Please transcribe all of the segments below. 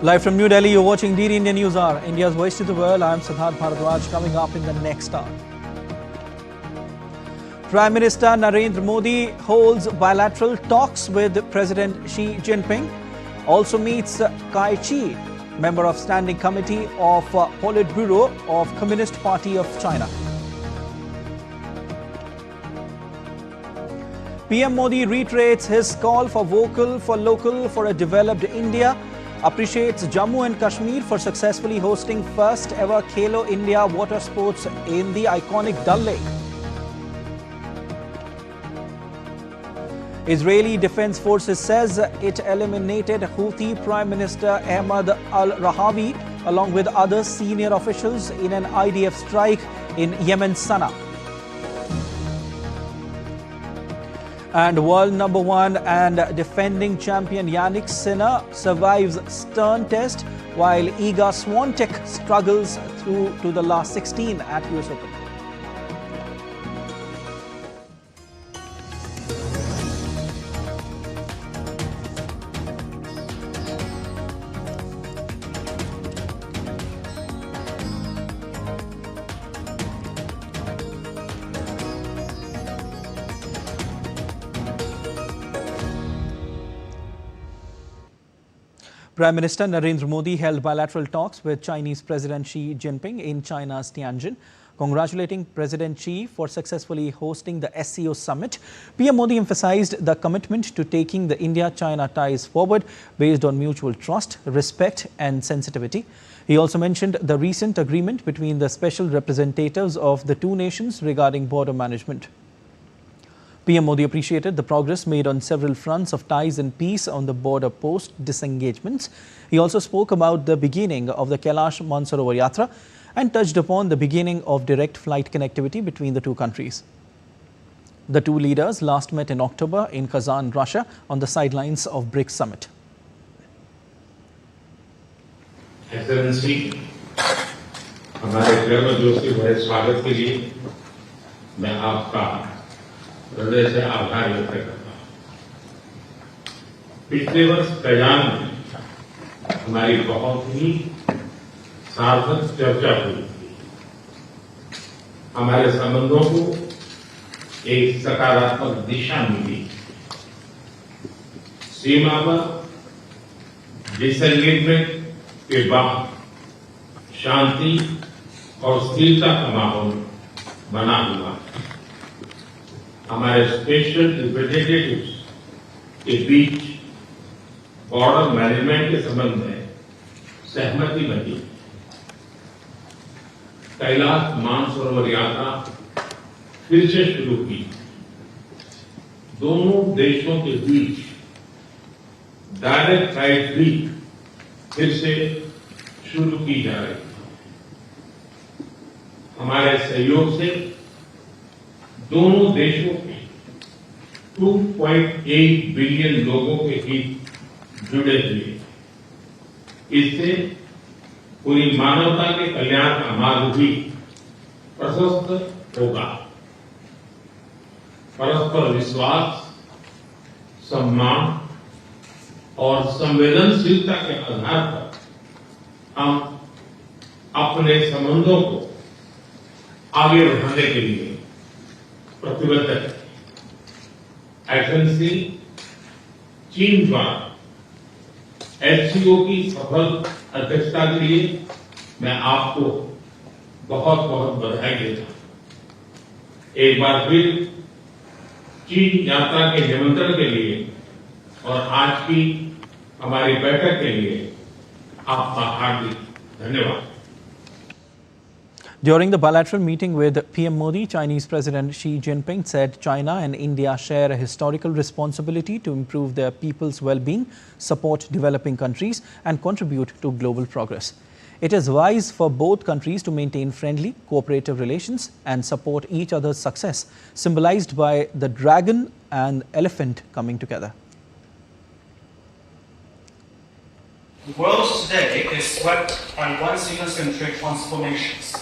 Live from New Delhi, you're watching the India NewsHour, India's voice to the world. I'm Siddharth Bharadwaj. Coming up in the next hour, Prime Minister Narendra Modi holds bilateral talks with President Xi Jinping. Also meets Kai Chi, member of Standing Committee of Politburo of Communist Party of China. PM Modi reiterates his call for vocal for local for a developed India. Appreciates Jammu and Kashmir for successfully hosting first ever Khelo India water sports in the iconic Dal Lake. Israeli Defense Forces says it eliminated Houthi Prime Minister Ahmad al-Rahawi along with other senior officials in an IDF strike in Yemen's Sana'a. And world number 1 and defending champion Yannick Sinner survives stern test while Iga Swiatek struggles through to the last 16 at US Open. Prime Minister Narendra Modi held bilateral talks with Chinese President Xi Jinping in China's Tianjin. Congratulating President Xi for successfully hosting the SCO summit, PM Modi emphasized the commitment to taking the India-China ties forward based on mutual trust, respect and sensitivity. He also mentioned the recent agreement between the special representatives of the two nations regarding border management. PM Modi appreciated the progress made on several fronts of ties and peace on the border post disengagements. He also spoke about the beginning of the Kailash Mansarovar Yatra and touched upon the beginning of direct flight connectivity between the two countries. The two leaders last met in October in Kazan, Russia on the sidelines of BRICS summit. Excellency, हमारे गर्मजोशी भरे स्वागत के लिए मैं आपका हृदय से आभार व्यक्त करता हूं। पिछले वर्ष कयान में हमारी बहुत ही सार्थक चर्चा हुई थी। हमारे संबंधों को एक सकारात्मक दिशा मिली। सीमा पर डिसएंगेजमेंट के बाद शांति और स्थिरता का माहौल बना हुआ है। हमारे स्पेशल रिप्रेजेंटेटिव्स के बीच बॉर्डर मैनेजमेंट के संबंध में सहमति बनी। कैलाश मानसरोवर यात्रा फिर से शुरू की। दोनों देशों के बीच डायरेक्ट फ्लाइट भी फिर से शुरू की जा रही है। हमारे सहयोग से दोनों देशों के 2.8 बिलियन लोगों के हित जुड़े हुए। इससे पूरी मानवता के कल्याण का मार्ग भी प्रशस्त होगा। परस्पर विश्वास, सम्मान और संवेदनशीलता के आधार पर हम अपने संबंधों को आगे बढ़ाने के लिए प्रतिबद्ध है। एक्सेलेंसी, चीन द्वारा एससीओ की सफल अध्यक्षता के लिए मैं आपको बहुत बहुत बधाई देता हूं। एक बार फिर चीन यात्रा के निमंत्रण के लिए और आज की हमारी बैठक के लिए आपका हार्दिक धन्यवाद। During the bilateral meeting with PM Modi, Chinese President Xi Jinping said China and India share a historical responsibility to improve their people's well-being, support developing countries and contribute to global progress. It is wise for both countries to maintain friendly, cooperative relations and support each other's success, symbolized by the dragon and elephant coming together. The world today is swept by one-single-centric transformations.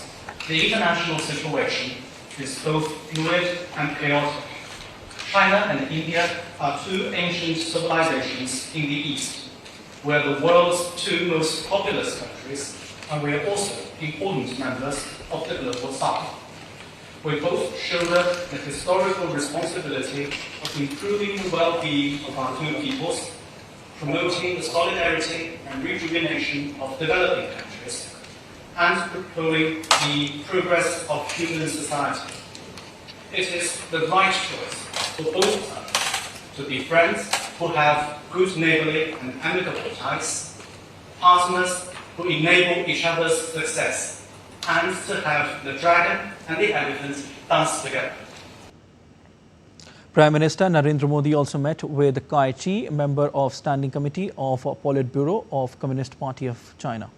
The international situation is both fluid and chaotic. China and India are two ancient civilizations in the East. We're the world's two most populous countries, and we are also important members of the global south. We both shoulder the historical responsibility of improving the well-being of our two peoples, promoting the solidarity and rejuvenation of developing countries, and propelling the progress of human society. It is the right choice for both sides to be friends who have good neighborly and amicable ties, partners who enable each other's success, and to have the dragon and the elephant dance together. Prime Minister Narendra Modi also met with Kai Chi, member of Standing Committee of Politburo of Communist Party of China.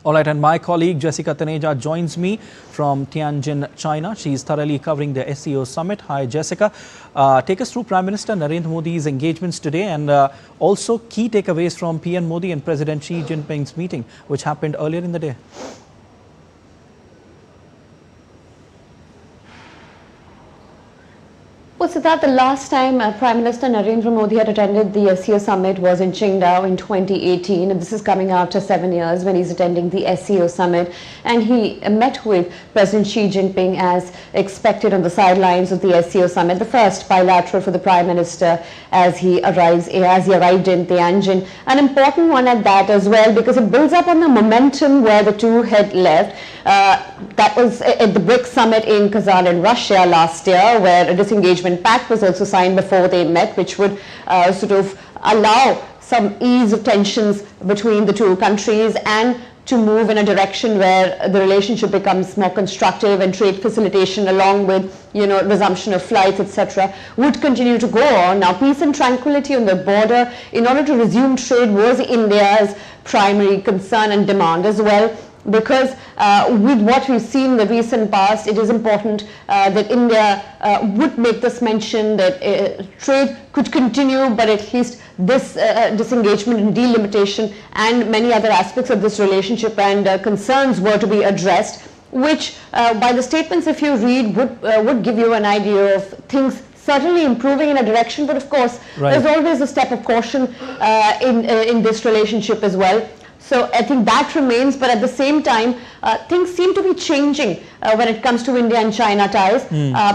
All right, and my colleague Jessica Taneja joins me from Tianjin, China. She is thoroughly covering the SCO summit. Hi, Jessica. Take us through Prime Minister Narendra Modi's engagements today and also key takeaways from PM Modi and President Xi Jinping's meeting, which happened earlier in the day. Well, Siddharth, the last time Prime Minister Narendra Modi had attended the SCO summit was in Qingdao in 2018, and this is coming after 7 years when he's attending the SCO summit, and he met with President Xi Jinping as expected on the sidelines of the SCO summit, the first bilateral for the Prime Minister as he arrived in Tianjin. An important one at that as well, because it builds up on the momentum where the two had left. That was at the BRICS summit in Kazan in Russia last year, where a disengagement pact was also signed before they met, which would sort of allow some ease of tensions between the two countries and to move in a direction where the relationship becomes more constructive, and trade facilitation along with, you know, resumption of flights, etc., would continue to go on. Now, peace and tranquility on the border in order to resume trade was India's primary concern and demand as well, because with what we've seen in the recent past, it is important that India would make this mention that trade could continue, but at least this disengagement and delimitation and many other aspects of this relationship and concerns were to be addressed, which by the statements, if you read, would give you an idea of things certainly improving in a direction, but of course, there's always a step of caution in this relationship as well. So I think that remains, but at the same time, things seem to be changing when it comes to India and China ties,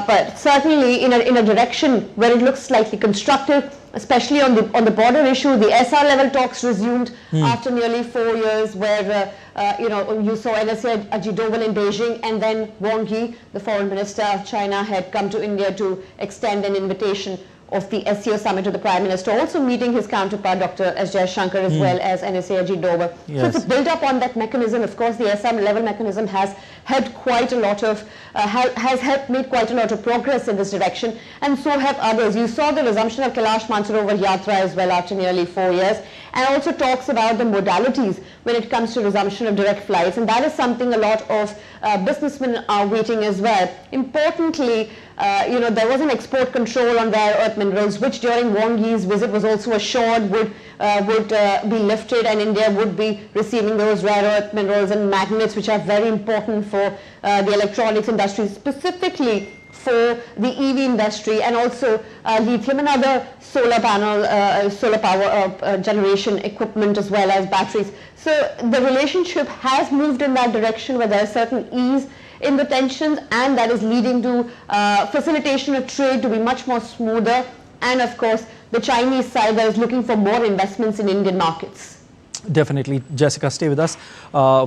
but certainly in a direction where it looks slightly constructive, especially on the border issue. The SR level talks resumed after nearly 4 years, where you saw NSA Ajit Doval in Beijing, and then Wang Yi, the foreign minister of China, had come to India to extend an invitation of the SCO summit to the Prime Minister, also meeting his counterpart Dr. S. Jaishankar as well as NSA Ajit Doval. So it's a build up on that mechanism. Of course, the SM level mechanism has helped quite a lot of made quite a lot of progress in this direction, and so have others. You saw the resumption of Kailash Mansarovar Yatra as well after nearly 4 years, and also talks about the modalities when it comes to resumption of direct flights, and that is something a lot of businessmen are waiting as well. Importantly, there was an export control on rare earth minerals, which during Wang Yi's visit was also assured would be lifted, and India would be receiving those rare earth minerals and magnets, which are very important for the electronics industry, specifically for the EV industry, and also lithium and other solar power generation equipment, as well as batteries. So the relationship has moved in that direction where there is certain ease in the tensions, and that is leading to facilitation of trade to be much more smoother, and of course the Chinese side that is looking for more investments in Indian markets. Definitely. Jessica, stay with us.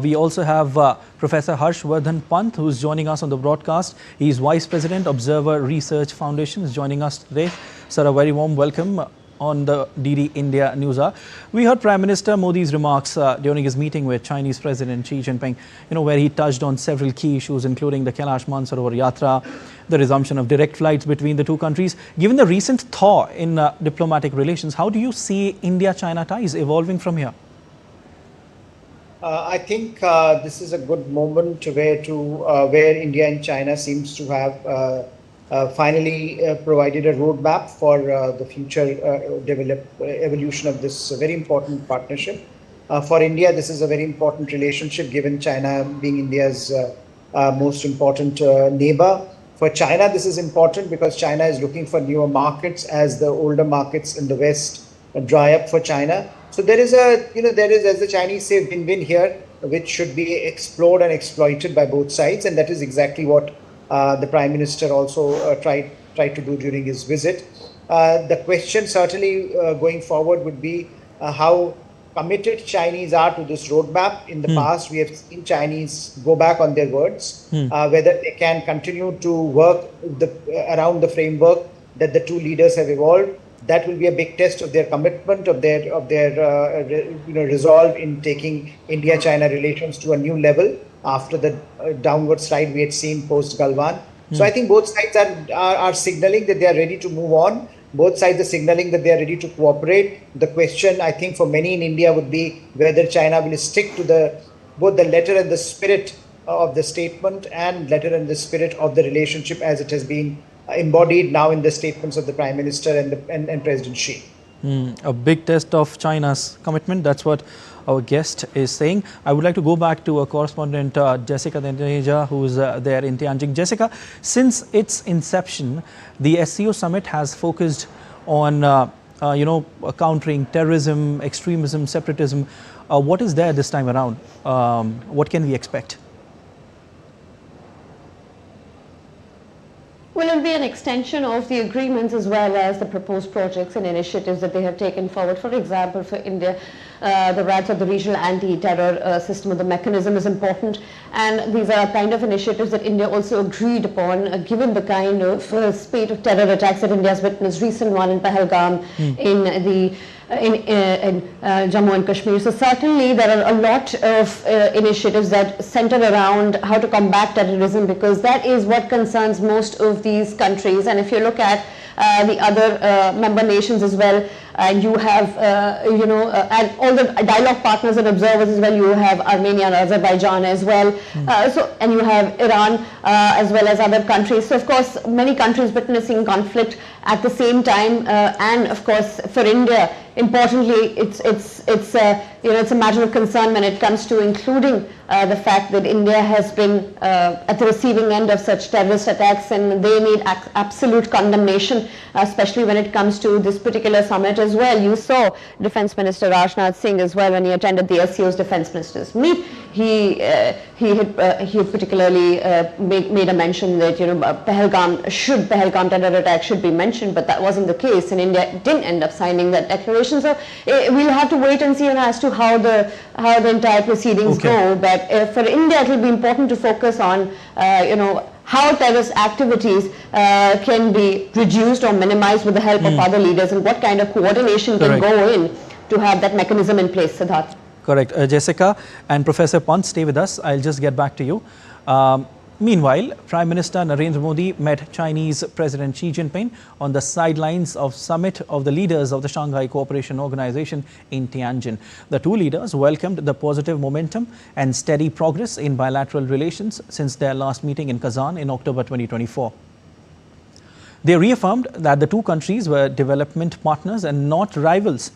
We also have Professor Harshvardhan Pant, who is joining us on the broadcast. He is Vice President, Observer Research Foundation, is joining us today. Sir, a very warm welcome on the DD India NewsHour. We heard Prime Minister Modi's remarks during his meeting with Chinese President Xi Jinping, where he touched on several key issues, including the Kailash Mansarovar Yatra, the resumption of direct flights between the two countries. Given the recent thaw in diplomatic relations, how do you see India-China ties evolving from here? I think this is a good moment where India and China seems to have finally provided a roadmap for the future evolution of this very important partnership. For India, this is a very important relationship, given China being India's most important neighbor. For China, this is important because China is looking for newer markets as the older markets in the West dry up for China. So there is as the Chinese say, win-win here, which should be explored and exploited by both sides. And that is exactly what the Prime Minister also tried to do during his visit. The question certainly going forward would be how committed Chinese are to this roadmap. In the past, we have seen Chinese go back on their words, whether they can continue to work around the framework that the two leaders have evolved. That will be a big test of their commitment, of their resolve in taking India-China relations to a new level after the downward slide we had seen post Galwan. So I think both sides are signaling that they are ready to move on. Both sides are signaling that they are ready to cooperate. The question, I think, for many in India would be whether China will stick to both the letter and the spirit of the statement and letter and the spirit of the relationship as it has been embodied now in the statements of the Prime Minister and President Xi. A big test of China's commitment. That's what our guest is saying. I would like to go back to our correspondent Jessica Taneja, who is there in Tianjin. Jessica, since its inception, the SCO summit has focused on countering terrorism, extremism, separatism. What is there this time around? What can we expect? Well, it will be an extension of the agreements as well as the proposed projects and initiatives that they have taken forward. For example, for India, the rights of the regional anti-terror system or the mechanism is important, and these are kind of initiatives that India also agreed upon, given the kind of spate of terror attacks that India has witnessed, recent one in Pahalgam, in Jammu and Kashmir. So certainly there are a lot of initiatives that center around how to combat terrorism, because that is what concerns most of these countries. And if you look at the other member nations as well, and you have and all the dialogue partners and observers as well, you have Armenia and Azerbaijan as well, and you have Iran as well as other countries. So of course many countries witnessing conflict at the same time, and of course for India, importantly, it's a matter of concern when it comes to including the fact that India has been at the receiving end of such terrorist attacks, and they need absolute condemnation, especially when it comes to this particular summit as well. You saw Defence Minister Rajnath Singh as well when he attended the SCO's Defence Ministers meet. He had particularly made a mention that Pahalgam terror attack should be mentioned, but that wasn't the case, and India didn't end up signing that declaration. So we'll have to wait and see as to how the entire proceedings go. But for India, it will be important to focus on how terrorist activities can be reduced or minimized with the help of other leaders, and what kind of coordination can go in to have that mechanism in place. Siddharth. Correct. Jessica and Professor Pant, stay with us. I'll just get back to you. Meanwhile, Prime Minister Narendra Modi met Chinese President Xi Jinping on the sidelines of summit of the leaders of the Shanghai Cooperation Organization in Tianjin. The two leaders welcomed the positive momentum and steady progress in bilateral relations since their last meeting in Kazan in October 2024. They reaffirmed that the two countries were development partners and not rivals.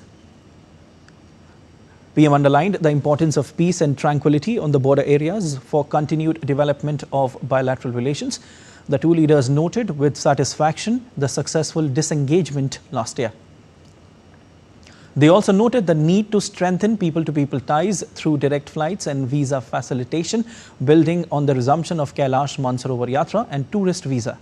PM underlined the importance of peace and tranquility on the border areas for continued development of bilateral relations. The two leaders noted with satisfaction the successful disengagement last year. They also noted the need to strengthen people-to-people ties through direct flights and visa facilitation, building on the resumption of Kailash Mansarovar Yatra and tourist visa.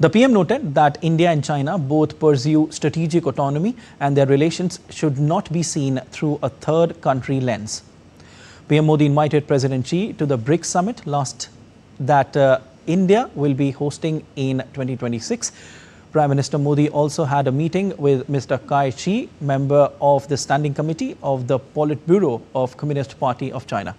The PM noted that India and China both pursue strategic autonomy, and their relations should not be seen through a third country lens. PM Modi invited President Xi to the BRICS summit that India will be hosting in 2026. Prime Minister Modi also had a meeting with Mr. Kai Chi, member of the Standing Committee of the Politburo of Communist Party of China.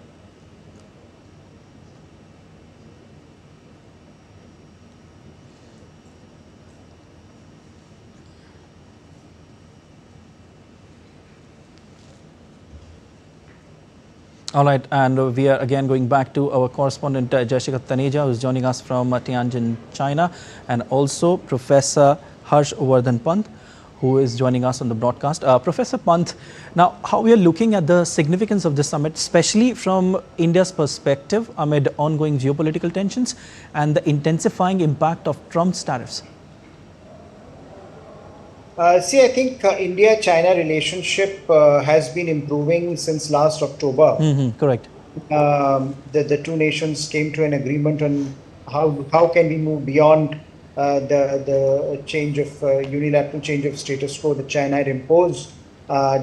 All right, and we are again going back to our correspondent Jessica Taneja, who is joining us from Tianjin, China, and also Professor Harshvardhan Pant, who is joining us on the broadcast. Professor Pant, now how we are looking at the significance of this summit, especially from India's perspective amid ongoing geopolitical tensions and the intensifying impact of Trump's tariffs? I think India-China relationship has been improving since last October. Correct. The two nations came to an agreement on how can we move beyond the change of unilateral change of status quo that China had imposed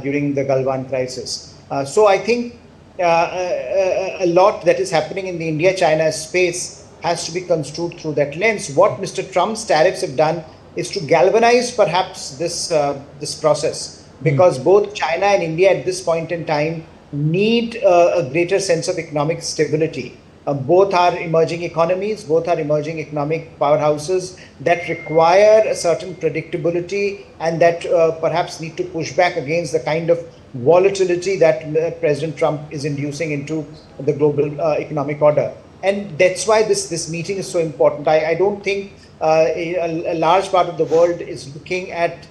during the Galwan crisis. So I think a lot that is happening in the India-China space has to be construed through that lens. What Mr. Trump's tariffs have done is to galvanize perhaps this process, because both China and India at this point in time need a greater sense of economic stability. Both are emerging economies, both are emerging economic powerhouses that require a certain predictability and that perhaps need to push back against the kind of volatility that President Trump is inducing into the global economic order. And that's why this meeting is so important. I don't think a large part of the world is looking at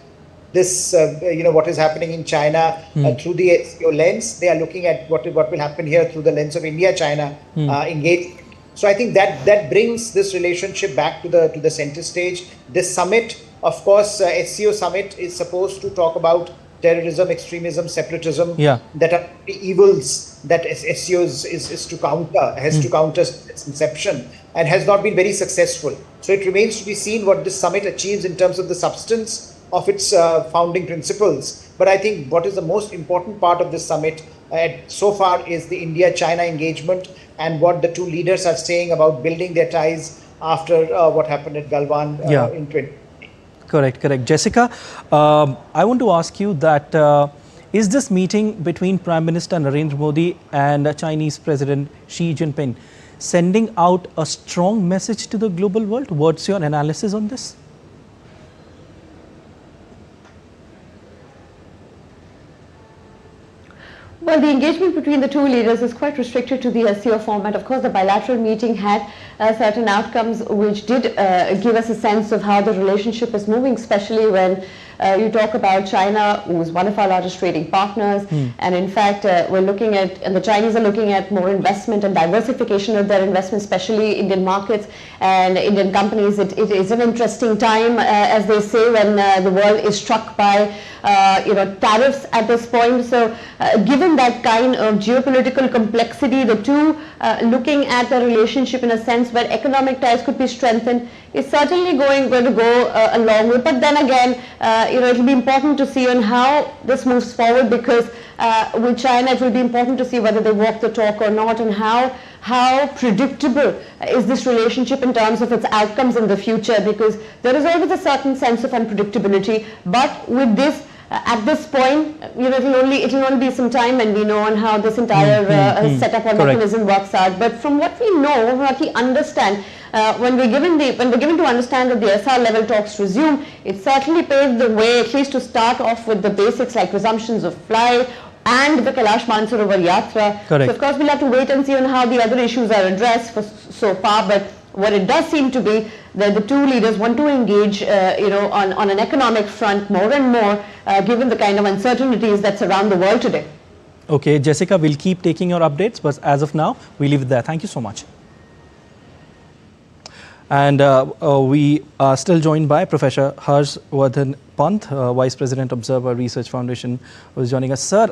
this, what is happening in China through the SCO lens. They are looking at what will happen here through the lens of India-China engagement. So I think that brings this relationship back to the center stage. This summit, of course, SCO summit is supposed to talk about terrorism, extremism, separatism, that are the evils that SCO is to counter, has to counter its inception, and has not been very successful. So it remains to be seen what this summit achieves in terms of the substance of its founding principles. But I think what is the most important part of this summit so far is the India-China engagement and what the two leaders are saying about building their ties after what happened at Galwan in 2020. Correct. Jessica, I want to ask you that is this meeting between Prime Minister Narendra Modi and Chinese President Xi Jinping sending out a strong message to the global world? What's your analysis on this? Well, the engagement between the two leaders is quite restricted to the SCO format. Of course, the bilateral meeting had certain outcomes which did give us a sense of how the relationship is moving, especially when you talk about China, who is one of our largest trading partners, and in fact, the Chinese are looking at more investment and diversification of their investment, especially Indian markets and Indian companies. It is an interesting time, as they say, when the world is struck by tariffs at this point. So given that kind of geopolitical complexity, the two looking at the relationship in a sense where economic ties could be strengthened is certainly going to go a long way. But then again, it will be important to see on how this moves forward, because with China it will be important to see whether they walk the talk or not, and how predictable is this relationship in terms of its outcomes in the future, because there is always a certain sense of unpredictability. But with this, at this point, it will only be some time, and we know on how this entire setup or mechanism works out. But from what we know, what we understand, when we're given to understand that the SR level talks resume, it certainly paved the way, at least to start off with the basics like resumptions of flight and the Kailash Mansarovar Yatra. So of course we'll have to wait and see on how the other issues are addressed so far. But what it does seem to be that the two leaders want to engage, on an economic front more and more, given the kind of uncertainties that surround the world today. Okay, Jessica, we'll keep taking your updates, but as of now, we leave it there. Thank you so much. And we are still joined by Professor Harshvardhan Pant, Vice President, Observer Research Foundation, who is joining us. Sir,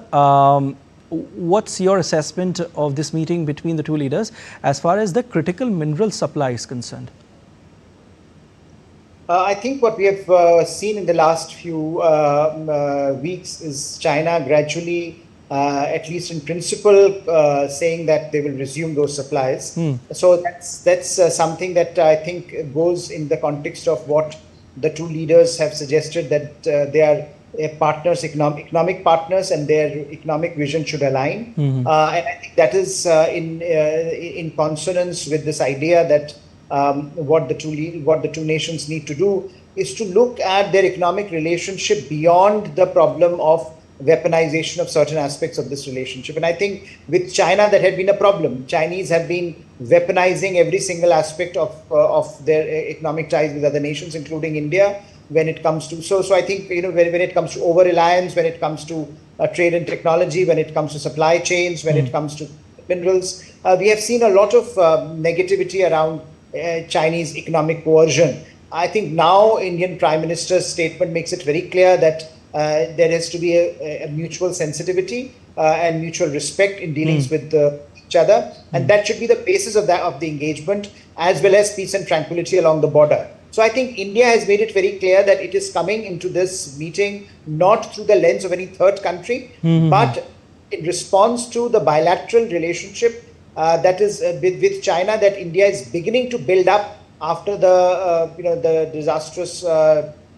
what's your assessment of this meeting between the two leaders as far as the critical mineral supply is concerned? I think what we have seen in the last few weeks is China gradually, at least in principle, saying that they will resume those supplies. So that's something that I think goes in the context of what the two leaders have suggested, that they are partners, economic partners, and their economic vision should align. And I think that is in consonance with this idea that what the two nations need to do is to look at their economic relationship beyond the problem of weaponization of certain aspects of this relationship. And I think with China, that had been a problem. Chinese have been weaponizing every single aspect of their economic ties with other nations, including India, when it comes to, so I think, when it comes to over-reliance, when it comes to trade and technology, when it comes to supply chains, when it comes to minerals, we have seen a lot of negativity around Chinese economic coercion. I think now Indian Prime Minister's statement makes it very clear that there has to be a mutual sensitivity and mutual respect in dealings with each other, and that should be the basis of the engagement, as well as peace and tranquility along the border. So I think India has made it very clear that it is coming into this meeting not through the lens of any third country, but in response to the bilateral relationship that is with China, that India is beginning to build up after the disastrous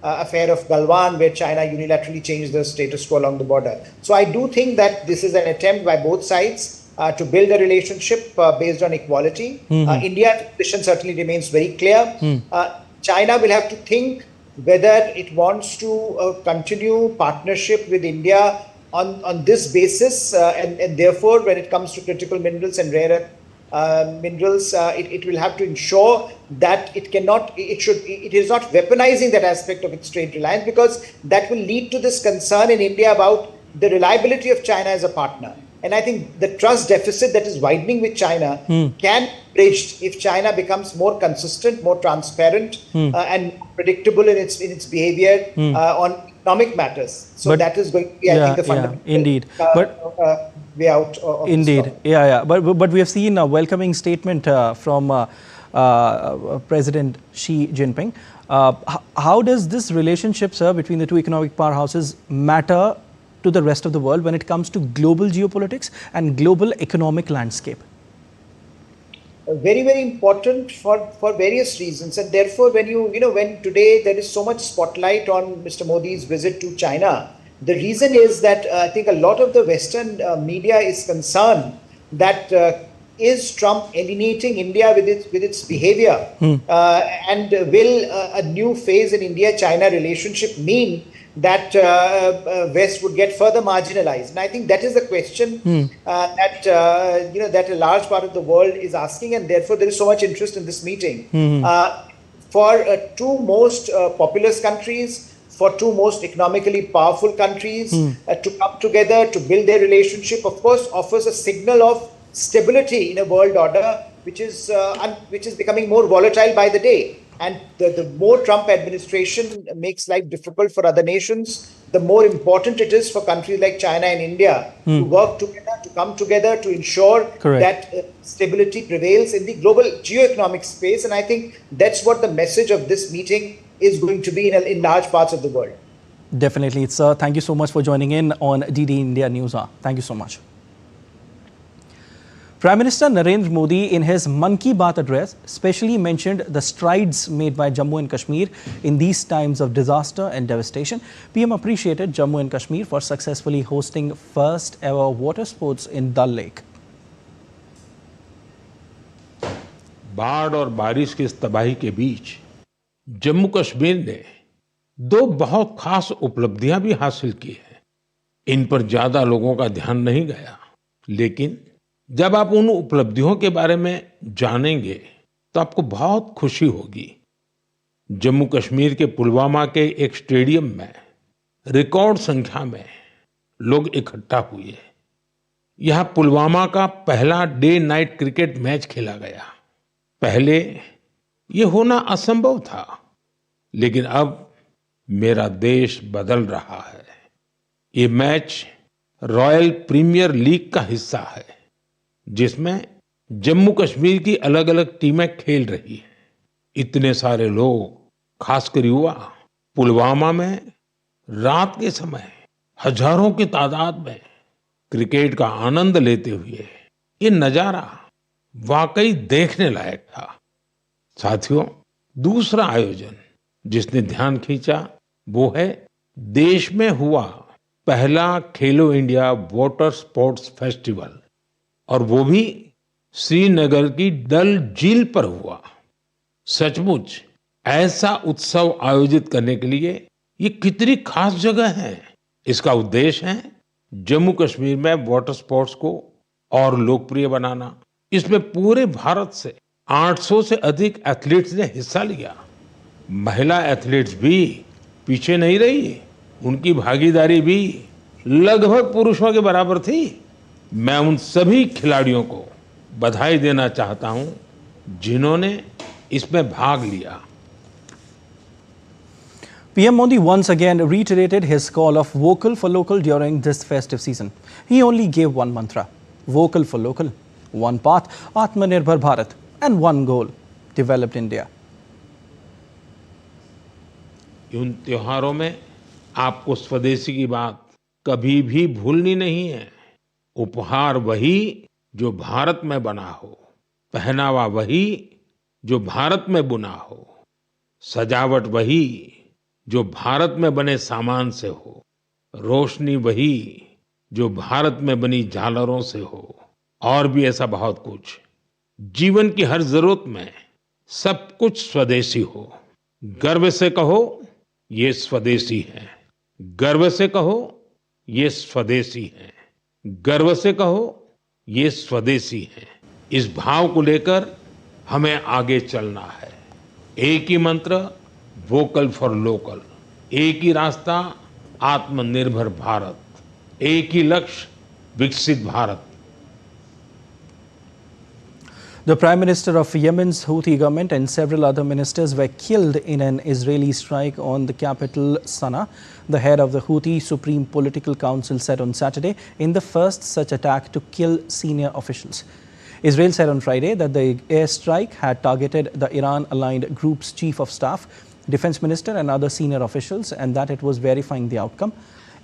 affair of Galwan, where China unilaterally changed the status quo along the border. So I do think that this is an attempt by both sides to build a relationship based on equality. India's position certainly remains very clear. China will have to think whether it wants to continue partnership with India on this basis, and therefore, when it comes to critical minerals and rare minerals, it will have to ensure that it is not weaponizing that aspect of its trade reliance, because that will lead to this concern in India about the reliability of China as a partner. And I think the trust deficit that is widening with China can be bridged if China becomes more consistent, more transparent, and predictable in its behavior on economic matters. So that is going to be, I think, the fundamental indeed. way out of indeed. this But we have seen a welcoming statement from President Xi Jinping. How does this relationship, sir, between the two economic powerhouses matter to the rest of the world when it comes to global geopolitics and global economic landscape? Very, very important for various reasons. And therefore, when when today there is so much spotlight on Mr. Modi's visit to China, the reason is that I think a lot of the Western media is concerned that is Trump alienating India with its behavior, and will a new phase in India-China relationship mean that West would get further marginalized? And I think that is the question that a large part of the world is asking, and therefore there is so much interest in this meeting. For two most populous countries, for two most economically powerful countries to come together to build their relationship, of course, offers a signal of stability in a world order which is becoming more volatile by the day. And the more Trump administration makes life difficult for other nations, the more important it is for countries like China and India to work together, to come together, to ensure that stability prevails in the global geo-economic space. And I think that's what the message of this meeting is going to be in large parts of the world. Definitely, sir. Thank you so much for joining in on DD India NewsHour. Thank you so much. Prime Minister Narendra Modi, in his Mann Ki Baat address, specially mentioned the strides made by Jammu and Kashmir in these times of disaster and devastation. PM appreciated Jammu and Kashmir for successfully hosting first ever water sports in Dal Lake. बाढ़ और बारिश की इस तबाही के बीच जम्मू कश्मीर ने दो बहुत खास उपलब्धियां भी हासिल की हैं। इन पर ज्यादा लोगों का ध्यान नहीं गया, लेकिन जब आप उन उपलब्धियों के बारे में जानेंगे तो आपको बहुत खुशी होगी। जम्मू कश्मीर के पुलवामा के एक स्टेडियम में रिकॉर्ड संख्या में लोग इकट्ठा हुए। यहां पुलवामा का पहला डे नाइट क्रिकेट मैच खेला गया। पहले ये होना असंभव था, लेकिन अब मेरा देश बदल रहा है। ये मैच रॉयल प्रीमियर लीग का हिस्सा है, जिसमें जम्मू कश्मीर की अलग अलग टीमें खेल रही हैं। इतने सारे लोग, खासकर युवा, पुलवामा में रात के समय हजारों की तादाद में क्रिकेट का आनंद लेते हुए, ये नजारा वाकई देखने लायक था। साथियों, दूसरा आयोजन जिसने ध्यान खींचा वो है देश में हुआ पहला खेलो इंडिया वाटर स्पोर्ट्स फेस्टिवल, और वो भी श्रीनगर की डल झील पर हुआ। सचमुच ऐसा उत्सव आयोजित करने के लिए ये कितनी खास जगह है। इसका उद्देश्य है जम्मू कश्मीर में वाटर स्पोर्ट्स को और लोकप्रिय बनाना। इसमें पूरे भारत से 800 से अधिक एथलीट्स ने हिस्सा लिया। महिला एथलीट्स भी पीछे नहीं रही, उनकी भागीदारी भी लगभग पुरुषों के बराबर थी। मैं उन सभी खिलाड़ियों को बधाई देना चाहता हूं जिन्होंने इसमें भाग लिया। PM Modi once again reiterated his call of vocal for local during this festive season. He only gave one mantra: vocal for local, one path, Atmanirbhar Bharat, and one goal: developed India. उन त्योहारों में आपको स्वदेशी की बात कभी भी भूलनी नहीं है। उपहार वही जो भारत में बना हो, पहनावा वही जो भारत में बुना हो, सजावट वही जो भारत में बने सामान से हो, रोशनी वही जो भारत में बनी झालरों से हो, और भी ऐसा बहुत कुछ। जीवन की हर जरूरत में सब कुछ स्वदेशी हो। गर्व से कहो ये स्वदेशी है, गर्व से कहो ये स्वदेशी है, गर्व से कहो ये स्वदेशी है। इस भाव को लेकर हमें आगे चलना है। एक ही मंत्र, वोकल फॉर लोकल, एक ही रास्ता, आत्मनिर्भर भारत, एक ही लक्ष्य, विकसित Bharat. The Prime Minister of Yemen's Houthi government and several other ministers were killed in an Israeli strike on the capital Sana'a. The head of the Houthi Supreme Political Council said on Saturday in the first such attack to kill senior officials. Israel said on Friday that the airstrike had targeted the Iran-aligned group's chief of staff, defense minister and other senior officials, and that it was verifying the outcome.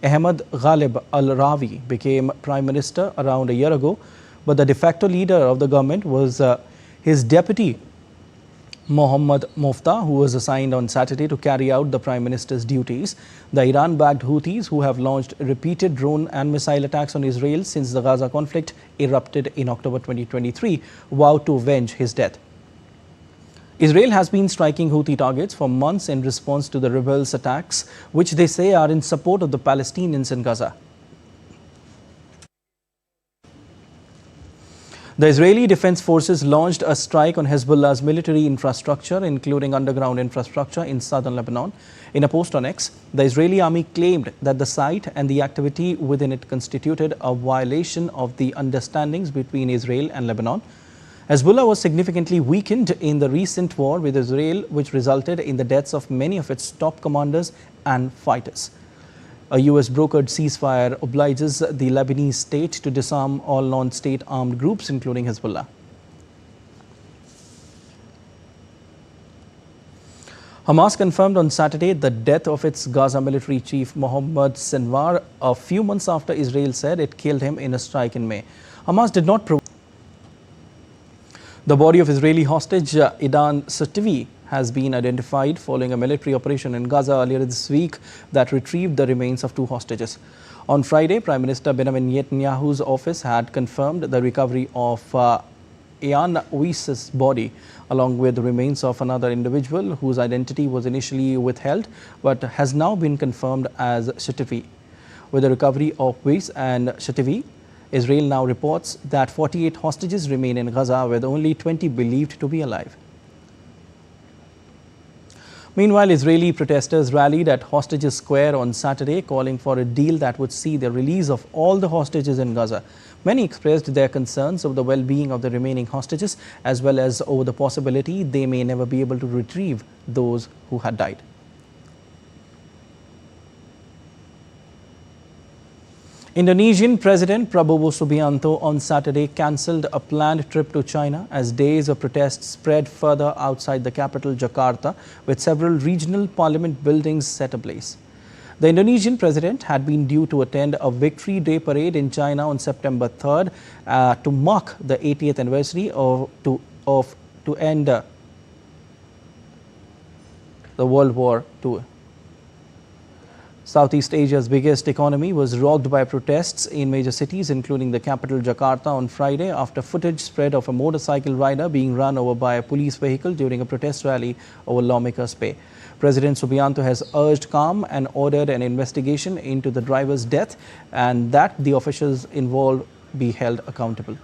Ahmad Ghalib al-Rawi became prime minister around a year ago, but the de facto leader of the government was his deputy, Mohammad Mofta, who was assigned on Saturday to carry out the Prime Minister's duties. The Iran-backed Houthis, who have launched repeated drone and missile attacks on Israel since the Gaza conflict erupted in October 2023, vowed to avenge his death. Israel has been striking Houthi targets for months in response to the rebels' attacks, which they say are in support of the Palestinians in Gaza. The Israeli Defense Forces launched a strike on Hezbollah's military infrastructure, including underground infrastructure in southern Lebanon. In a post on X, the Israeli army claimed that the site and the activity within it constituted a violation of the understandings between Israel and Lebanon. Hezbollah was significantly weakened in the recent war with Israel, which resulted in the deaths of many of its top commanders and fighters. A US brokered ceasefire obliges the Lebanese state to disarm all non-state armed groups, including Hezbollah. Hamas confirmed on Saturday the death of its Gaza military chief Mohammad Sinwar a few months after Israel said it killed him in a strike in May. Hamas did not provide. The body of Israeli hostage Idan Sativi has been identified following a military operation in Gaza earlier this week that retrieved the remains of two hostages. On Friday, Prime Minister Benjamin Netanyahu's office had confirmed the recovery of Ian Uis's body, along with the remains of another individual whose identity was initially withheld but has now been confirmed as Shativi. With the recovery of Uis and Shativi, Israel now reports that 48 hostages remain in Gaza, with only 20 believed to be alive. Meanwhile, Israeli protesters rallied at Hostages Square on Saturday, calling for a deal that would see the release of all the hostages in Gaza. Many expressed their concerns over the well-being of the remaining hostages, as well as over the possibility they may never be able to retrieve those who had died. Indonesian President Prabowo Subianto on Saturday cancelled a planned trip to China as days of protests spread further outside the capital Jakarta, with several regional parliament buildings set ablaze. The Indonesian president had been due to attend a Victory Day parade in China on September 3rd to mark the 80th anniversary to end the World War II. Southeast Asia's biggest economy was rocked by protests in major cities, including the capital Jakarta on Friday, after footage spread of a motorcycle rider being run over by a police vehicle during a protest rally over lawmakers' pay. President Subianto has urged calm and ordered an investigation into the driver's death and that the officials involved be held accountable.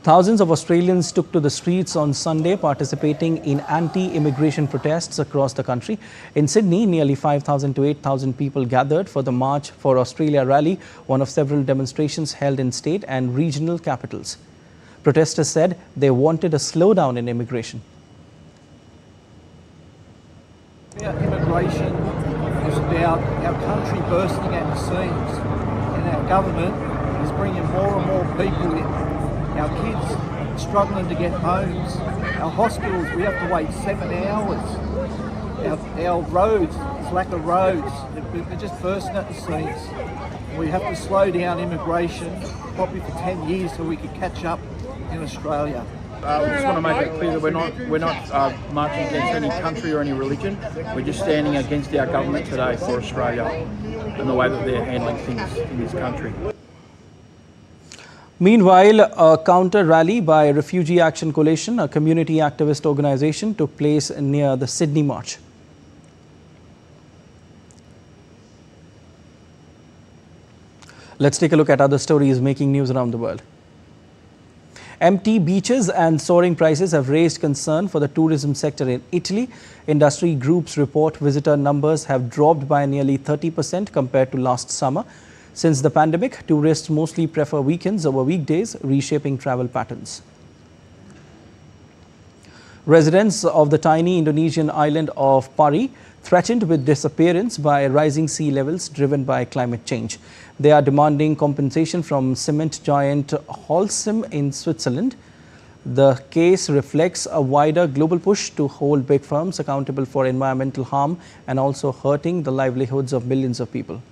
Thousands of Australians took to the streets on Sunday participating in anti-immigration protests across the country. In Sydney, nearly 5,000 to 8,000 people gathered for the March for Australia rally, one of several demonstrations held in state and regional capitals. Protesters said they wanted a slowdown in immigration. Immigration is about our country bursting at the seams, and our government is bringing more and more people in. Our kids struggling to get homes. Our hospitals, we have to wait 7 hours. Our roads, there's lack of roads. They're just bursting at the seams. We have to slow down immigration, probably for 10 years so we can catch up in Australia. We just want to make it clear that we're not marching against any country or any religion. We're just standing against our government today for Australia and the way that they're handling things in this country. Meanwhile, a counter rally by Refugee Action Coalition, a community activist organization, took place near the Sydney March. Let's take a look at other stories making news around the world. Empty beaches and soaring prices have raised concern for the tourism sector in Italy. Industry groups report visitor numbers have dropped by nearly 30% compared to last summer. Since the pandemic, tourists mostly prefer weekends over weekdays, reshaping travel patterns. Residents of the tiny Indonesian island of Pari threatened with disappearance by rising sea levels driven by climate change. They are demanding compensation from cement giant Holcim in Switzerland. The case reflects a wider global push to hold big firms accountable for environmental harm and also hurting the livelihoods of millions of people.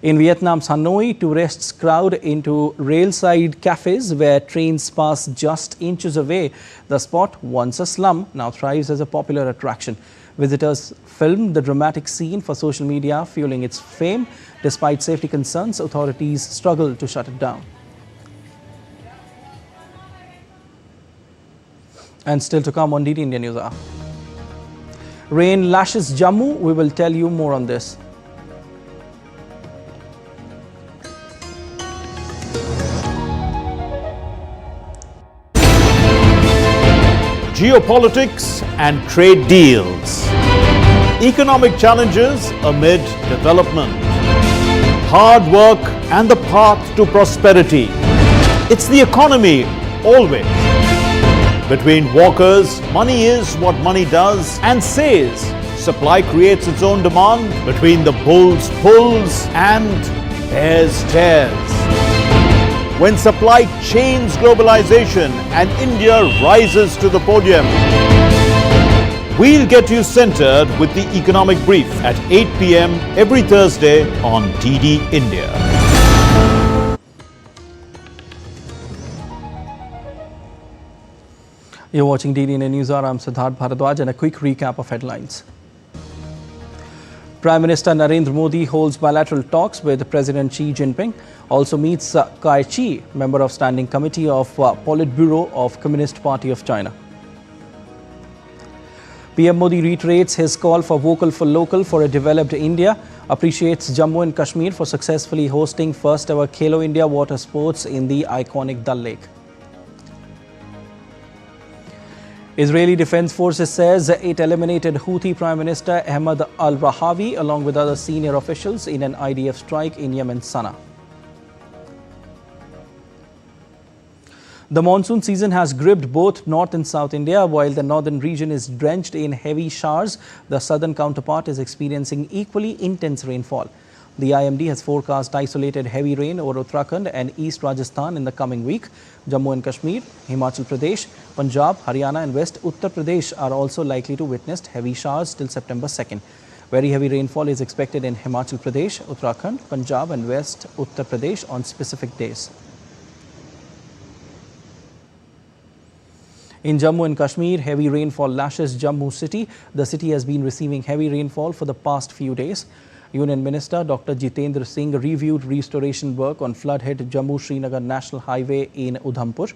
In Vietnam's Hanoi, tourists crowd into railside cafes where trains pass just inches away. The spot, once a slum, now thrives as a popular attraction. Visitors filmed the dramatic scene for social media, fueling its fame. Despite safety concerns, authorities struggle to shut it down. And still to come on DD India NewsHour. Rain lashes Jammu. We will tell you more on this. Geopolitics and trade deals. Economic challenges amid development. Hard work and the path to prosperity. It's the economy always. Between walkers, money is what money does and says. Supply creates its own demand. Between the bulls pulls and bears tears. When supply chains globalization and India rises to the podium. We'll get you centered with the economic brief at 8 p.m. every Thursday on DD India. You're watching DD India NewsHour. I'm Siddharth Bharadwaj and a quick recap of headlines. Prime Minister Narendra Modi holds bilateral talks with President Xi Jinping. Also meets Kai Chi, member of Standing Committee of Politburo of Communist Party of China. PM Modi reiterates his call for vocal for local for a developed India, appreciates Jammu and Kashmir for successfully hosting first ever Khelo India water sports in the iconic Dal Lake. Israeli Defense Forces says it eliminated Houthi Prime Minister Ahmad al-Rahawi along with other senior officials in an IDF strike in Yemen's Sana'a. The monsoon season has gripped both North and South India. While the northern region is drenched in heavy showers, the southern counterpart is experiencing equally intense rainfall. The IMD has forecast isolated heavy rain over Uttarakhand and East Rajasthan in the coming week. Jammu and Kashmir, Himachal Pradesh, Punjab, Haryana and West Uttar Pradesh are also likely to witness heavy showers till September 2nd. Very heavy rainfall is expected in Himachal Pradesh, Uttarakhand, Punjab and West Uttar Pradesh on specific days. In Jammu and Kashmir, heavy rainfall lashes Jammu city. The city has been receiving heavy rainfall for the past few days. Union Minister Dr. Jitendra Singh reviewed restoration work on flood-hit Jammu-Srinagar National Highway in Udhampur.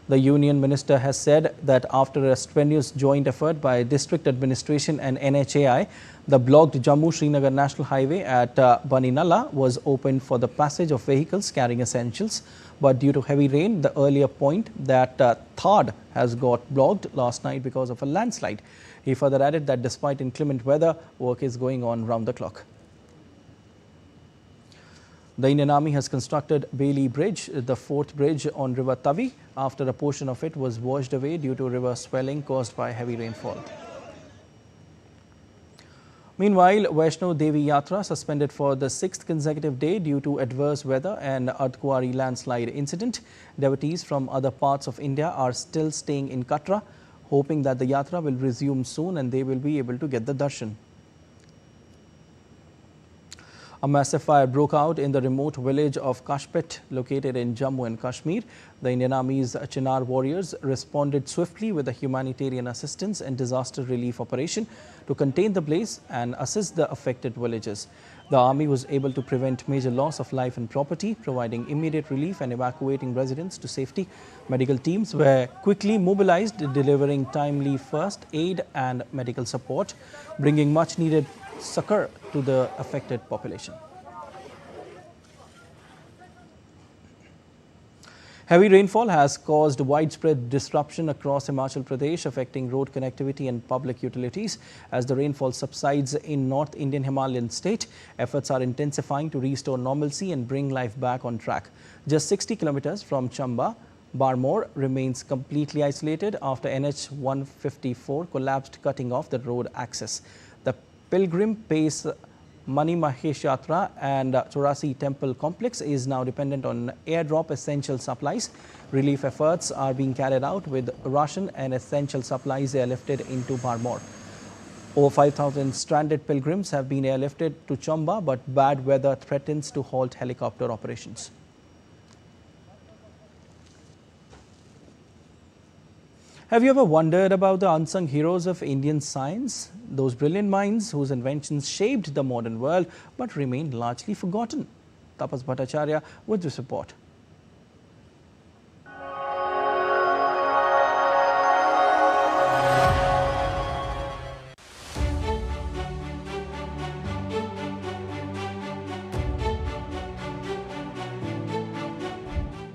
The union minister has said that after a strenuous joint effort by district administration and NHAI, the blocked Jammu-Srinagar National Highway at Baninala was opened for the passage of vehicles carrying essentials. But due to heavy rain, the earlier point that Thad has got blocked last night because of a landslide. He further added that despite inclement weather, work is going on round the clock. The Indian Army has constructed Bailey Bridge, the fourth bridge on River Tavi, after a portion of it was washed away due to river swelling caused by heavy rainfall. Meanwhile, Vaishno Devi Yatra suspended for the 6th consecutive day due to adverse weather and Ardhkuari landslide incident. Devotees from other parts of India are still staying in Katra, hoping that the Yatra will resume soon and they will be able to get the darshan. A massive fire broke out in the remote village of Kashpet, located in Jammu and Kashmir. The Indian Army's Chinar warriors responded swiftly with a humanitarian assistance and disaster relief operation to contain the blaze and assist the affected villages. The army was able to prevent major loss of life and property, providing immediate relief and evacuating residents to safety. Medical teams were quickly mobilized, delivering timely first aid and medical support, bringing much needed succor to the affected population. Heavy rainfall has caused widespread disruption across Himachal Pradesh, affecting road connectivity and public utilities. As the rainfall subsides in North Indian Himalayan state, efforts are intensifying to restore normalcy and bring life back on track. Just 60 kilometers from Chamba, Barmore remains completely isolated after NH 154 collapsed, cutting off the road access. The pilgrim pace Mani Mahesh Yatra and Chorasi temple complex is now dependent on airdrop essential supplies. Relief efforts are being carried out with ration and essential supplies airlifted into Barmore. Over 5,000 stranded pilgrims have been airlifted to Chamba, but bad weather threatens to halt helicopter operations. Have you ever wondered about the unsung heroes of Indian science? Those brilliant minds whose inventions shaped the modern world but remained largely forgotten. Tapas Bhattacharya with this report.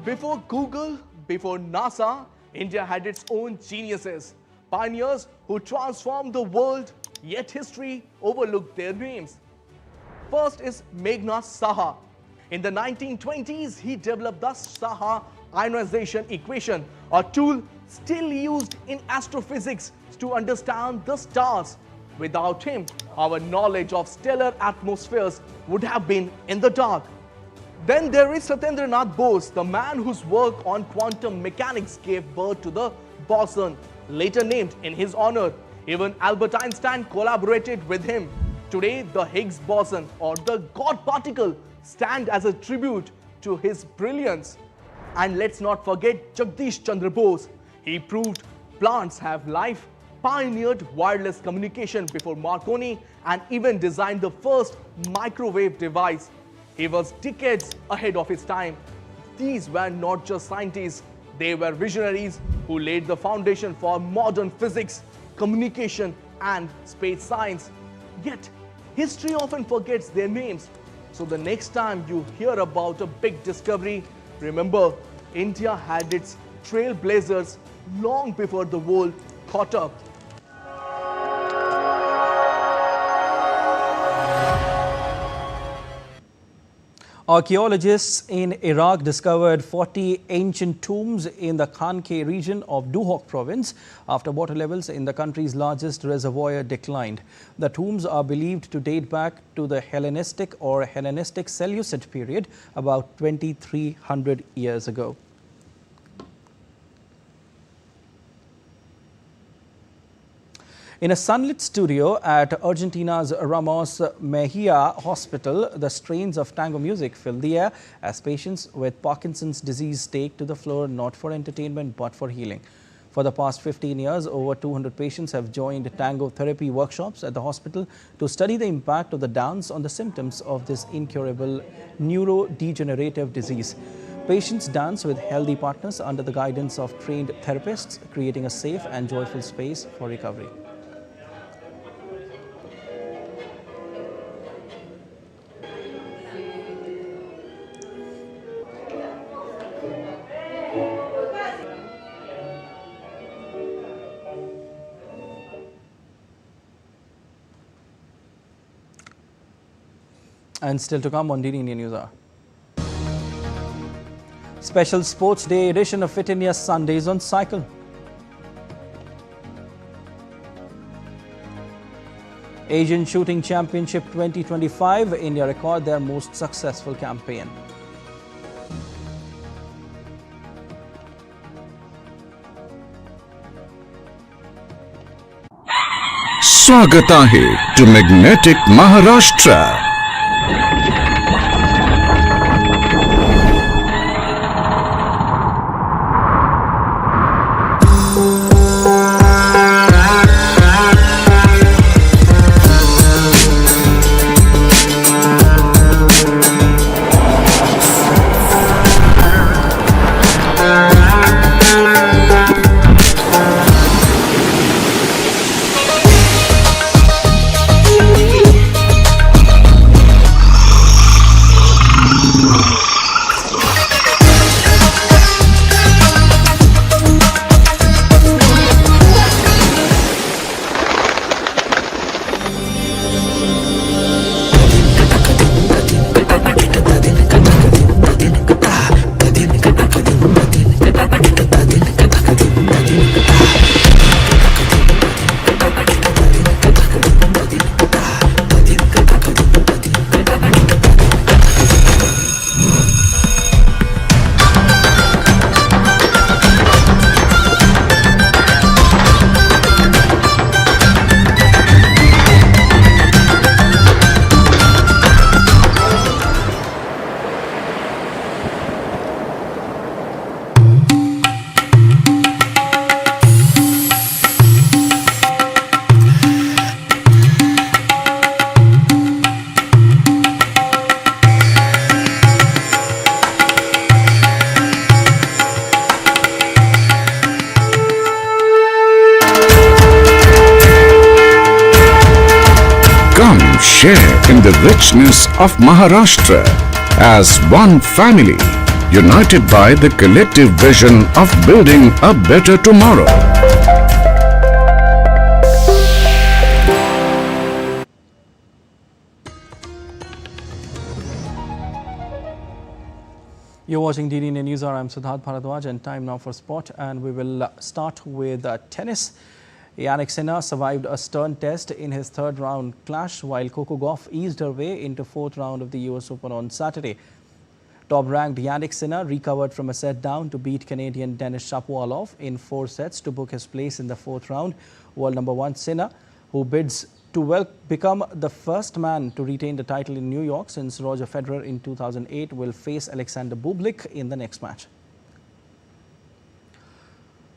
Before Google, before NASA, India had its own geniuses, pioneers who transformed the world, yet history overlooked their names. First is Meghnad Saha. In the 1920s, he developed the Saha ionization equation, a tool still used in astrophysics to understand the stars. Without him, our knowledge of stellar atmospheres would have been in the dark. Then there is Satyendranath Bose, the man whose work on quantum mechanics gave birth to the boson, later named in his honor. Even Albert Einstein collaborated with him. Today, the Higgs boson or the God particle stand as a tribute to his brilliance. And let's not forget Jagdish Chandra Bose. He proved plants have life, pioneered wireless communication before Marconi, and even designed the first microwave device. He was decades ahead of his time. These were not just scientists, they were visionaries who laid the foundation for modern physics, communication, and space science. Yet, history often forgets their names. So the next time you hear about a big discovery, remember, India had its trailblazers long before the world caught up. Archaeologists in Iraq discovered 40 ancient tombs in the Khanke region of Duhok province after water levels in the country's largest reservoir declined. The tombs are believed to date back to the Hellenistic or Hellenistic Seleucid period, about 2300 years ago. In a sunlit studio at Argentina's Ramos Mejia Hospital, the strains of tango music fill the air as patients with Parkinson's disease take to the floor not for entertainment but for healing. For the past 15 years, over 200 patients have joined tango therapy workshops at the hospital to study the impact of the dance on the symptoms of this incurable neurodegenerative disease. Patients dance with healthy partners under the guidance of trained therapists, creating a safe and joyful space for recovery. And still to come on DD India NewsHour. Special Sports Day edition of Fit India Sundays on cycle. Asian Shooting Championship 2025, India record their most successful campaign. स्वागत आहे to magnetic Maharashtra. Share in the richness of Maharashtra as one family, united by the collective vision of building a better tomorrow. You're watching DD India NewsHour. I'm Siddharth Bharadwaj, and time now for sport. And we will start with tennis. Yannick Sinner survived a stern test in his third round clash, while Coco Gauff eased her way into fourth round of the US Open on Saturday. Top-ranked Yannick Sinner recovered from a set down to beat Canadian Denis Shapovalov in 4 sets to book his place in the fourth round. World number 1 Sinner, who bids to become the first man to retain the title in New York since Roger Federer in 2008, will face Alexander Bublik in the next match.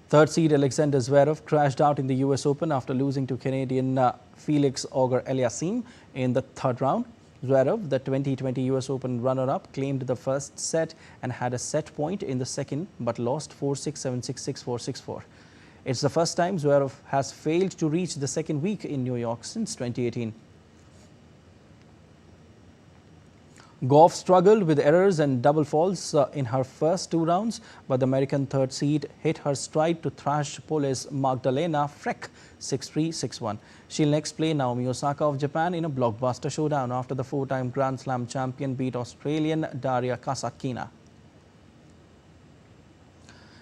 Third seed Alexander Zverev crashed out in the US Open after losing to Canadian Felix Auger-Aliassime in the third round. Zverev, the 2020 US Open runner-up, claimed the first set and had a set point in the second, but lost 4-6, 7-6, 6-4, 6-4. It's the first time Zverev has failed to reach the second week in New York since 2018. Gauff struggled with errors and double faults in her first 2 rounds, but the American third seed hit her stride to thrash Polish Magdalena Freck 6-3, 6-1. She'll next play Naomi Osaka of Japan in a blockbuster showdown after the 4-time Grand Slam champion beat Australian Daria Kasatkina.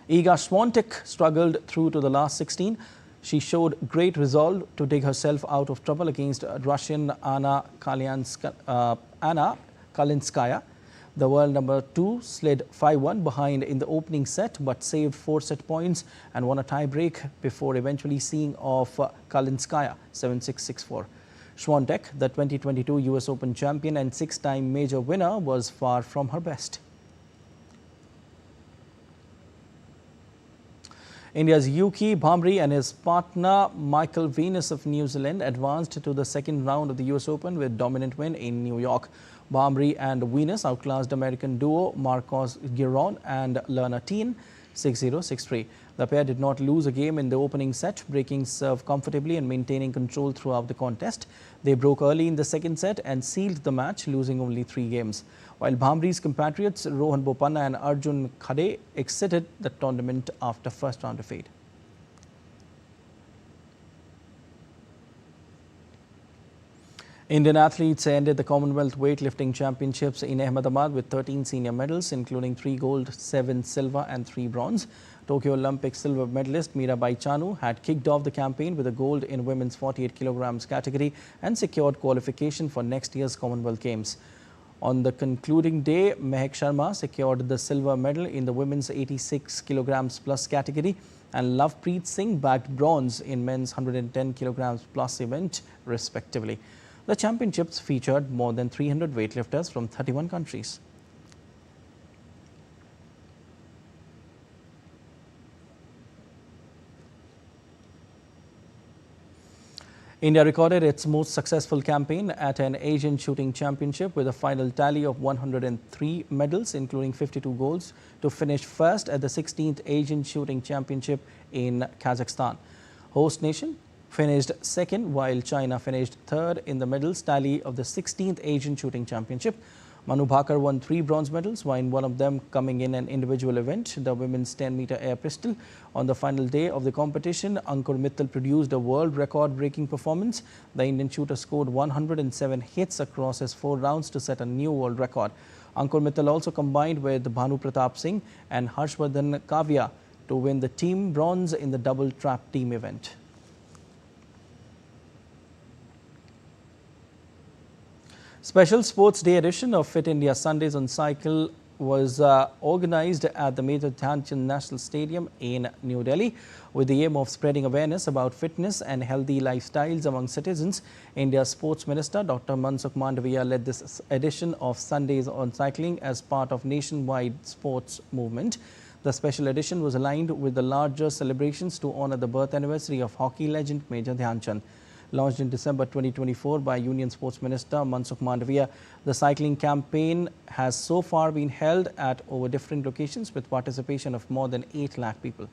Iga Swiatek struggled through to the last 16. She showed great resolve to dig herself out of trouble against Russian Anna Kalinskaya. The world number 2 slid 5-1 behind in the opening set, but saved 4 set points and won a tie-break before eventually seeing off Kalinskaya 7-6, 6-4. Swiatek, the 2022 US Open champion and 6-time major winner, was far from her best. India's Yuki Bhamri and his partner Michael Venus of New Zealand advanced to the second round of the US Open with dominant win in New York. Bhamri and Venus outclassed American duo Marcos Giron and Lerner Teen 6-0, 6-3. The pair did not lose a game in the opening set, breaking serve comfortably and maintaining control throughout the contest. They broke early in the second set and sealed the match, losing only 3 games. While Bhamri's compatriots Rohan Bopanna and Arjun Khade exited the tournament after first round defeat. Indian athletes ended the Commonwealth Weightlifting Championships in Ahmedabad with 13 senior medals, including 3 gold, 7 silver and 3 bronze. Tokyo Olympic silver medalist Mirabai Chanu had kicked off the campaign with a gold in women's 48 kilograms category and secured qualification for next year's Commonwealth Games. On the concluding day, Mehak Sharma secured the silver medal in the women's 86 kilograms plus category and Lovepreet Singh bagged bronze in men's 110 kilograms plus event, respectively. The championships featured more than 300 weightlifters from 31 countries. India recorded its most successful campaign at an Asian Shooting Championship with a final tally of 103 medals, including 52 golds, to finish first at the 16th Asian Shooting Championship in Kazakhstan. Host nation finished second, while China finished third in the medals tally of the 16th Asian Shooting Championship. Manu Bhakar won 3 bronze medals, while one of them coming in an individual event, the women's 10-meter air pistol. On the final day of the competition, Ankur Mittal produced a world record-breaking performance. The Indian shooter scored 107 hits across his 4 rounds to set a new world record. Ankur Mittal also combined with Bhanu Pratap Singh and Harshvardhan Kavya to win the team bronze in the double trap team event. Special Sports Day edition of Fit India Sundays on Cycle was organized at the Major Dhyan Chand National Stadium in New Delhi with the aim of spreading awareness about fitness and healthy lifestyles among citizens. India's Sports Minister Dr. Mansukh Mandavia led this edition of Sundays on Cycling as part of nationwide sports movement. The special edition was aligned with the larger celebrations to honor the birth anniversary of hockey legend Major Dhyan Chand. Launched in December 2024 by Union Sports Minister Mansukh Mandavia, the cycling campaign has so far been held at over different locations with participation of more than 8 lakh people.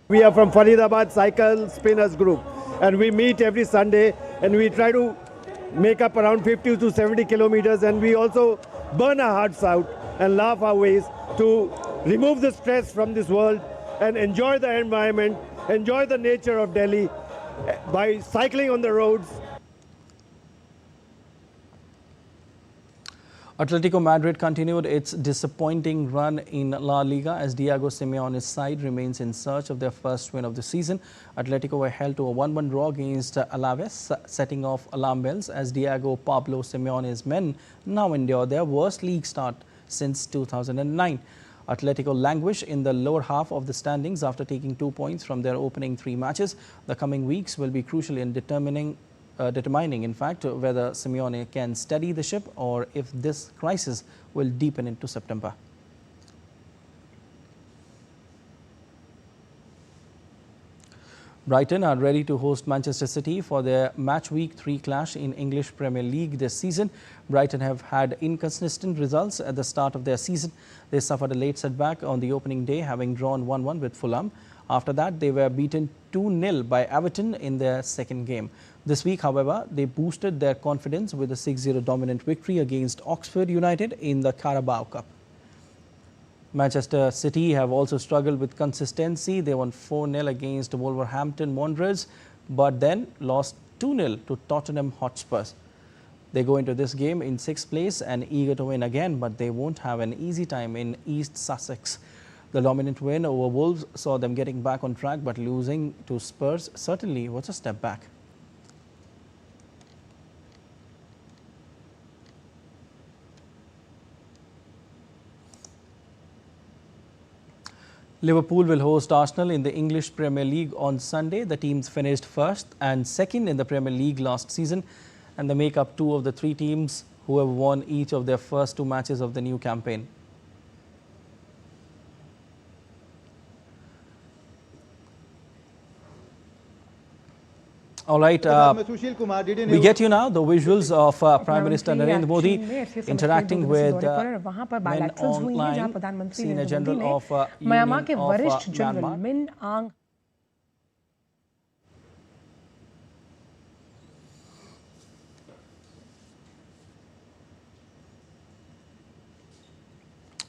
We are from Faridabad Cycle Spinners Group and we meet every Sunday and we try to make up around 50 to 70 kilometers and we also burn our hearts out and laugh our ways to remove the stress from this world and enjoy the environment, enjoy the nature of Delhi by cycling on the roads. Atletico Madrid continued its disappointing run in La Liga as Diego Simeone's side remains in search of their first win of the season. Atletico were held to a 1-1 draw against Alaves, setting off alarm bells as Diego Pablo Simeone's men now endure their worst league start since 2009. Atletico languish in the lower half of the standings after taking 2 points from their opening 3 matches. The coming weeks will be crucial in determining in fact, whether Simeone can steady the ship or if this crisis will deepen into September. Brighton are ready to host Manchester City for their match week 3 clash in English Premier League this season. Brighton have had inconsistent results at the start of their season. They suffered a late setback on the opening day, having drawn 1-1 with Fulham. After that, they were beaten 2-0 by Everton in their second game. This week, however, they boosted their confidence with a 6-0 dominant victory against Oxford United in the Carabao Cup. Manchester City have also struggled with consistency. They won 4-0 against Wolverhampton Wanderers, but then lost 2-0 to Tottenham Hotspurs. They go into this game in 6th place and eager to win again, but they won't have an easy time in East Sussex. The dominant win over Wolves saw them getting back on track, but losing to Spurs certainly was a step back. Liverpool will host Arsenal in the English Premier League on Sunday. The teams finished first and second in the Premier League last season, and they make up 2 of the 3 teams who have won each of their first 2 matches of the new campaign. All right, we get you now the visuals of Prime Minister Narendra Modi interacting with Min Aung Hlaing, Senior General of Union of Myanmar.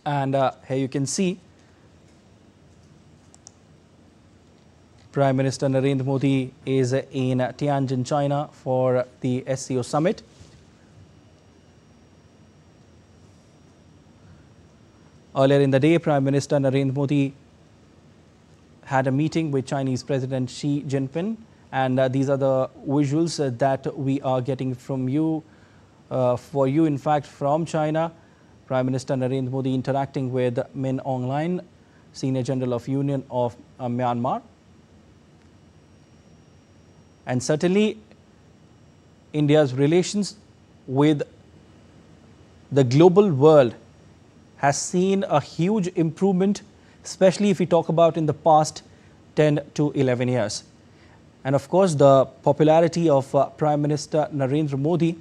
And here you can see Prime Minister Narendra Modi is in Tianjin, China for the SCO summit. Earlier in the day, Prime Minister Narendra Modi had a meeting with Chinese President Xi Jinping, and these are the visuals that we are getting from you, for you in fact from China. Prime Minister Narendra Modi interacting with Min Aung Hlaing, Senior General of Union of Myanmar. And certainly, India's relations with the global world has seen a huge improvement, especially if we talk about in the past 10 to 11 years. And of course, the popularity of Prime Minister Narendra Modi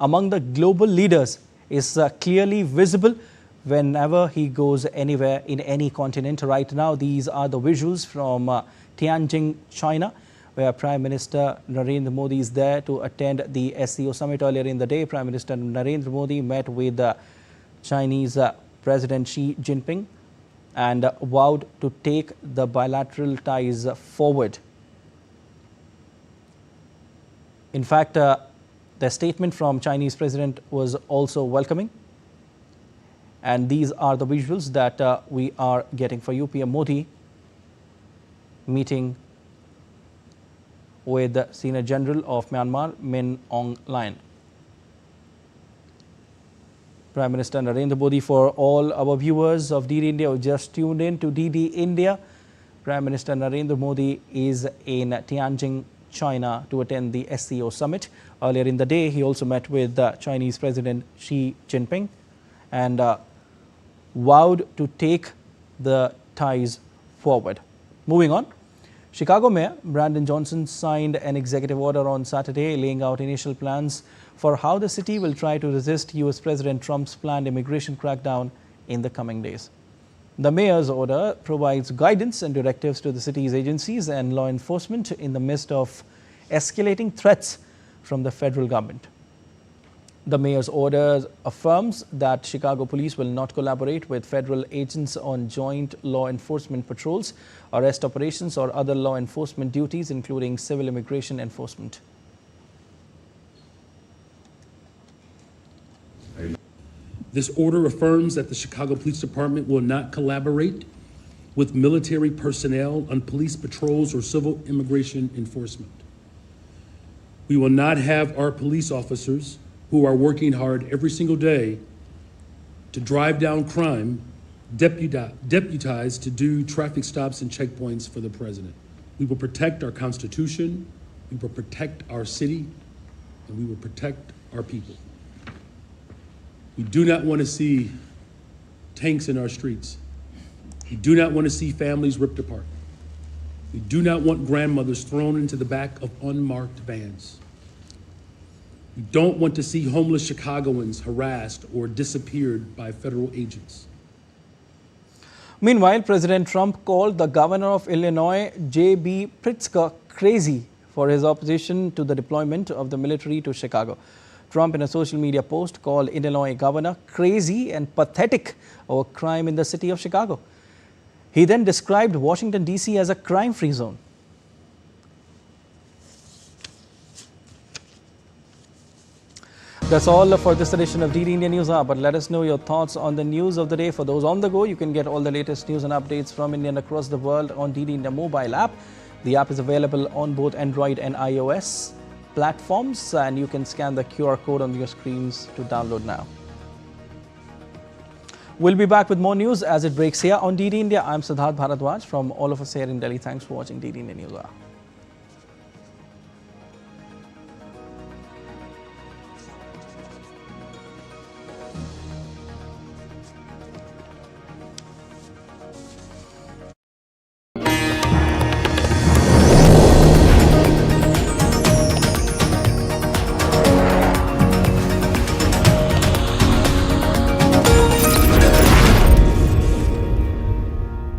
among the global leaders is clearly visible whenever he goes anywhere in any continent. Right now, these are the visuals from Tianjin, China, where Prime Minister Narendra Modi is there to attend the SCO summit. Earlier in the day, Prime Minister Narendra Modi met with Chinese President Xi Jinping and vowed to take the bilateral ties forward. In fact, the statement from Chinese President was also welcoming. And these are the visuals that we are getting for you. PM Modi meeting with the Senior General of Myanmar, Min Aung Hlaing. Prime Minister Narendra Modi, for all our viewers of DD India who just tuned in to DD India, Prime Minister Narendra Modi is in Tianjin, China to attend the SCO summit. Earlier in the day, he also met with Chinese President Xi Jinping and vowed to take the ties forward. Moving on. Chicago Mayor Brandon Johnson signed an executive order on Saturday laying out initial plans for how the city will try to resist US President Trump's planned immigration crackdown in the coming days. The mayor's order provides guidance and directives to the city's agencies and law enforcement in the midst of escalating threats from the federal government. The mayor's order affirms that Chicago police will not collaborate with federal agents on joint law enforcement patrols, arrest operations, or other law enforcement duties, including civil immigration enforcement. This order affirms that the Chicago Police Department will not collaborate with military personnel on police patrols or civil immigration enforcement. We will not have our police officers who are working hard every single day to drive down crime, deputized to do traffic stops and checkpoints for the president. We will protect our Constitution, we will protect our city, and we will protect our people. We do not want to see tanks in our streets. We do not want to see families ripped apart. We do not want grandmothers thrown into the back of unmarked vans. We don't want to see homeless Chicagoans harassed or disappeared by federal agents. Meanwhile, President Trump called the governor of Illinois, J.B. Pritzker, crazy for his opposition to the deployment of the military to Chicago. Trump, in a social media post, called Illinois governor crazy and pathetic over crime in the city of Chicago. He then described Washington, D.C. as a crime-free zone. That's all for this edition of DD India NewsHour, but let us know your thoughts on the news of the day. For those on the go, you can get all the latest news and updates from India and across the world on DD India mobile app. The app is available on both Android and iOS platforms, and you can scan the QR code on your screens to download now. We'll be back with more news as it breaks here on DD India. I'm Siddharth Bharadwaj from all of us here in Delhi. Thanks for watching DD India NewsHour.